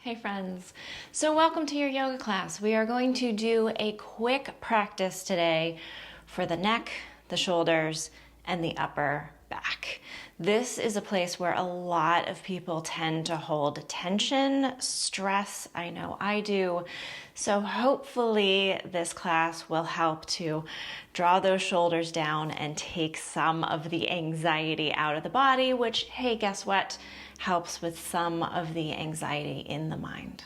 Hey friends, so welcome to your yoga class. We are going to do a quick practice today for the neck, the shoulders, and the upper back. This is a place where a lot of people tend to hold tension, stress. I know I do. So hopefully this class will help to draw those shoulders down and take some of the anxiety out of the body, which, hey, guess what? Helps with some of the anxiety in the mind.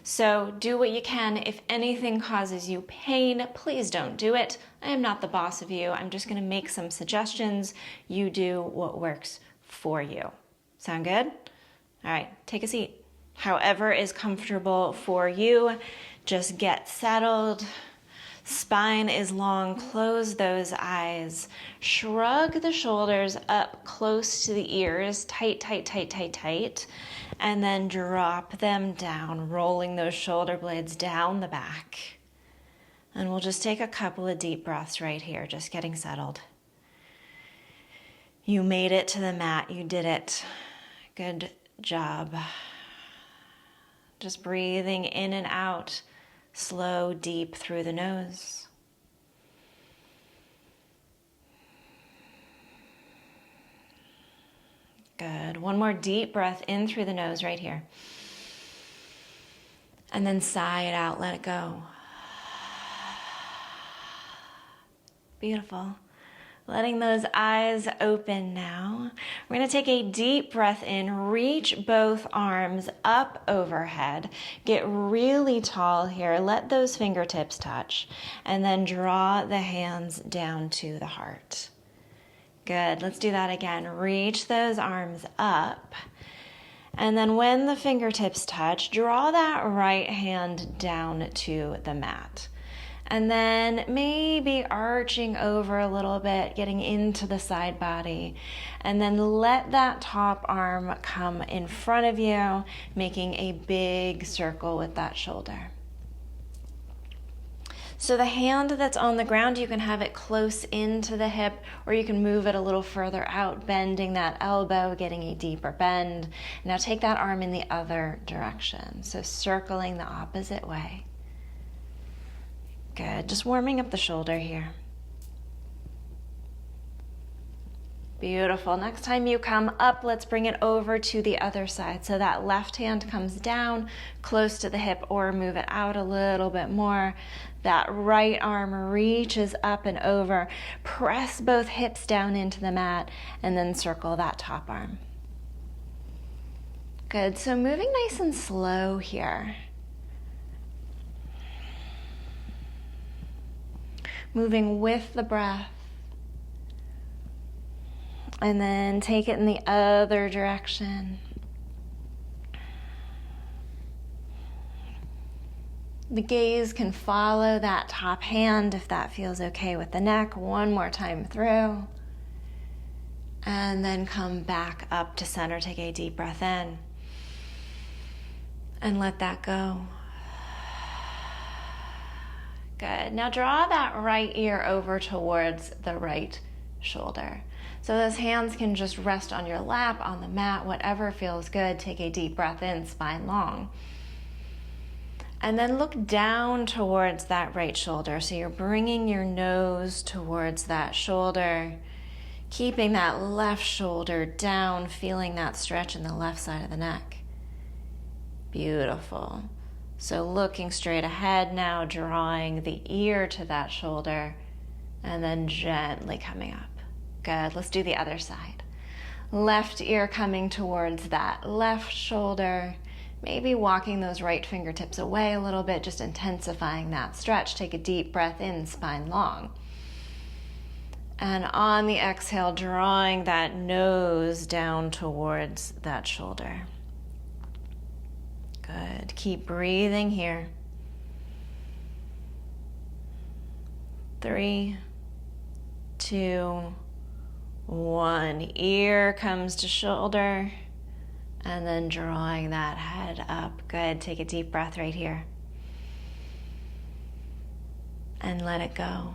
So do what you can. If anything causes you pain, please don't do it. I am not the boss of you. I'm just going to make some suggestions. You do what works for you. Sound good? All right, take a seat. However is comfortable for you. Just get settled. Spine is long, close those eyes. Shrug the shoulders up close to the ears, tight, tight, tight, tight, tight. And then drop them down, rolling those shoulder blades down the back. And we'll just take a couple of deep breaths right here, just getting settled. You made it to the mat, you did it. Good job. Just breathing in and out. Slow, deep through the nose. Good. One more deep breath in through the nose right here. And then sigh it out, let it go. Beautiful. Letting those eyes open now. We're going to take a deep breath in, reach both arms up overhead, get really tall here, let those fingertips touch, and then draw the hands down to the heart. Good, let's do that again. Reach those arms up, and then when the fingertips touch, draw that right hand down to the mat. And then maybe arching over a little bit, getting into the side body. And then let that top arm come in front of you, making a big circle with that shoulder. So the hand that's on the ground, you can have it close into the hip, or you can move it a little further out, bending that elbow, getting a deeper bend. Now take that arm in the other direction. So circling the opposite way. Good, just warming up the shoulder here. Beautiful. Next time you come up, let's bring it over to the other side. So that left hand comes down close to the hip, or move it out a little bit more. That right arm reaches up and over. Press both hips down into the mat and then circle that top arm. Good, so moving nice and slow here. Moving with the breath. And then take it in the other direction. The gaze can follow that top hand if that feels okay with the neck. One more time through. And then come back up to center. Take a deep breath in. And let that go. Good. Now draw that right ear over towards the right shoulder. So those hands can just rest on your lap, on the mat, whatever feels good. Take a deep breath in, spine long. And then look down towards that right shoulder. So you're bringing your nose towards that shoulder, keeping that left shoulder down, feeling that stretch in the left side of the neck. Beautiful. So looking straight ahead now, drawing the ear to that shoulder, and then gently coming up. Good, let's do the other side. Left ear coming towards that left shoulder, maybe walking those right fingertips away a little bit, just intensifying that stretch. Take a deep breath in, spine long. And on the exhale, drawing that nose down towards that shoulder. Good. Keep breathing here. 3, 2, 1. Ear comes to shoulder, and then drawing that head up. Good. Take a deep breath right here. And let it go.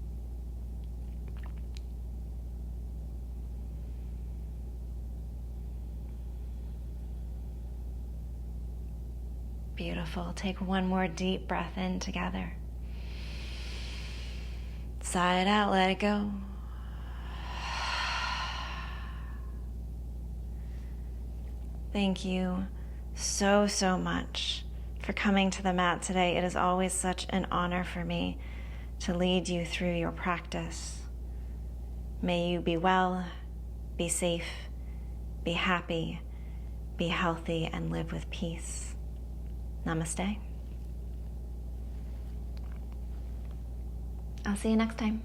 Beautiful. Take one more deep breath in together. Sigh it out, let it go. Thank you so much for coming to the mat today. It is always such an honor for me to lead you through your practice. May you be well, be safe, be happy, be healthy, and live with peace. Namaste. I'll see you next time.